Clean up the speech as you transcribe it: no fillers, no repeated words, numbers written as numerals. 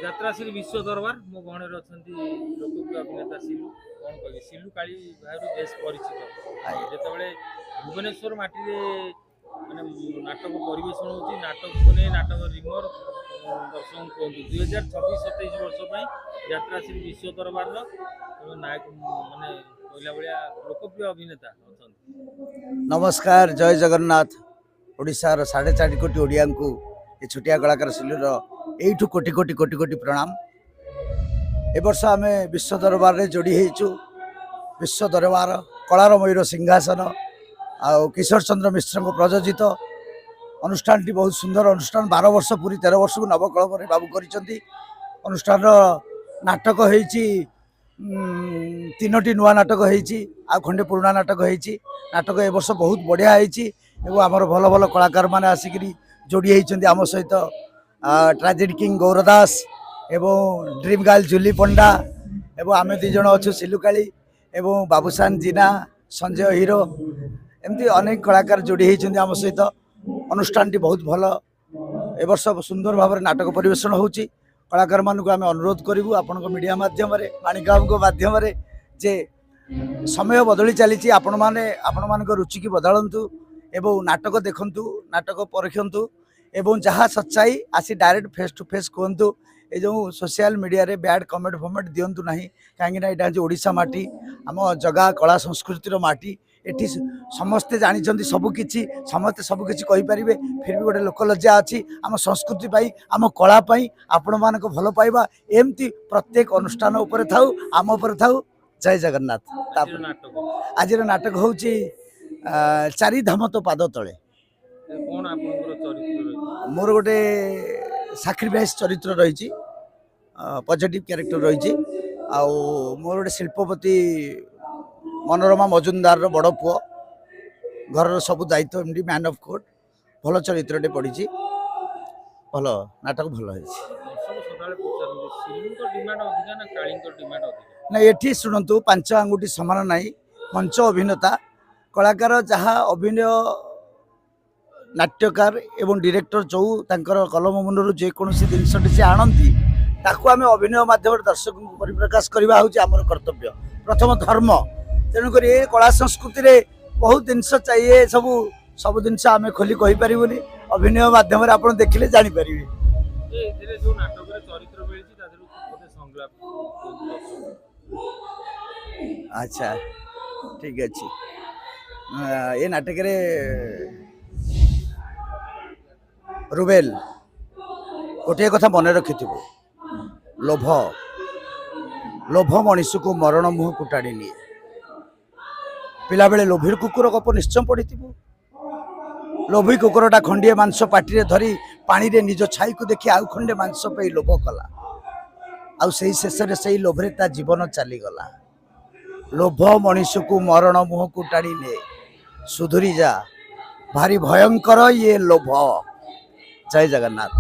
ଯାତ୍ରାଶ୍ରୀ ବିଶ୍ୱ ଦରବାର ମୋ ଗହଣରେ ଅଛନ୍ତି ଲୋକପ୍ରିୟ ଅଭିନେତା ସିଲୁ। କ'ଣ କହିବି, ସିଲୁ କାଳି ଭାଇରୁ ବେଶ ପରିଚିତ। ଯେତେବେଳେ ଭୁବନେଶ୍ୱର ମାଟିରେ ମାନେ ନାଟକ ପରିବେଷଣ ହେଉଛି, ନାଟକକୁ ନେଇ ନାଟକ ରିମର ଦର୍ଶକ କୁହନ୍ତୁ 2026-27 ବର୍ଷ ପାଇଁ ଯାତ୍ରାଶ୍ରୀ ବିଶ୍ୱ ଦରବାରର ନାୟକ ମାନେ କହିଲା ଭଳିଆ ଲୋକପ୍ରିୟ ଅଭିନେତା ଅଛନ୍ତି। नमस्कार जय जगन्नाथ। ओडिशार 4.5 कोटी ओडिया को ये छोटिया कलाकार सिलूर यू कोटि कोटि कोटि कोटि प्रणाम। ए वर्ष आम विश्व दरबार रे जोड़ी होइछु। विश्व दरबार कलार मयूर सिंहासन आ किशोर चंद्र मिश्र को प्रयोजित अनुष्ठान टी बहुत सुंदर अनुष्ठान। 12 वर्ष पूरी 13 वर्ष को नवकलम बाबू करिसंती। अनुष्ठान नाटक होइछि 3टी नुआ नाटक होइछि आ खंडे पुराना नाटक होइछि। नाटक ए वर्ष बहुत बढ़िया होइछि एवं आमर भल भल कलाकार माने आसिकरी जोड़ी होइछंती आम सहित। ट्राजेडी किंग गौरदास एवं ड्रीम गर्ल जूली पंडा एवं आम 2 जण अच्छु सिलुकाली एवं बाबूसान जीना संजय हीरो एमती अनेक कलाकार जोड़ी होइछंती आम सहित। अनुष्ठान टी बहुत भल ए वर्ष सुंदर भाव में नाटक परिवेषण होउछि। कलाकार मानक आम अनुरोध करूँ आपण मीडिया माध्यम माणिकाम माध्यम जे समय बदली चली आपण मान रुचि की बदलतु एवं नाटक देखंतु, नाटक परखंतु एवं जहाँ सच्चाई आसी डायरेक्ट फेस टू फेस कहतु। ये जो सोशल मीडिया रे बैड कमेंट फमेंट दिंतु ना, कहीं यहाँ हूँ ओडिशा माटी आम जगह कला संस्कृतिर माटी। एठी समस्ते जानते सबकि समस्ते सबकि कहींपारे, फिर भी गोटे लोकलज्जा अच्छी आम संस्कृति पाई आम कला पाई आपण मान भल पाइबा एमती प्रत्येक अनुष्ठान उपर थाउ आम उपर थाउ। जय जगन्नाथ। आज नाटक हूँ 4 धाम तो पाद तले। मोर गोटे साक्रिफाइस चरित्र रही, पॉजिटिव कैरेक्टर रही। मोर गोटे शिल्पपति मनोरमा मजुमदार बड़ पुओ, घर सब दायित्व एमडी मैन ऑफ कोर्ट भल चरित्रटे पड़ी। भल नाटक भल ना। ये शुणु 5 आंगुठी सामान ना। मंच अभिनेता कलाकार जहाँ अभिनय नाट्यकार एवं डायरेक्टर जो तांकर कलम मुनरु जेकोसी जिनसटी से आणती ताकू आम अभिनय माध्यम दर्शक को परिप्रकाश करवा हूँ आमर कर्तव्य प्रथम धर्म। तेणुक कला संस्कृति रे बहुत जिनस चाहिए, सब जिनस आम खोली कहीपर अभिनय माध्यम आप देखिले जापर। अच्छा ठीक अच्छे। ये नाटक रे रुबेल गोटे कथा मन रखि, लोभ लोभ मनीष को मरण मुह को टाणी निए। पिला बेले लोभी कुकुर गप निश्चय पढ़ी। लोभी कुकुरटा खंडे मांस पाटी धरी पानी रे निज छाई को देखी आउ खंडे मांस पे लोभ कला। आउ से शेष से लोभरे ता जीवन चलीगला। लोभ मनीष को मरण मुह को टाणी ने, सुधुरी जा भारी भयंकर ये लोभ। जय जगन्नाथ।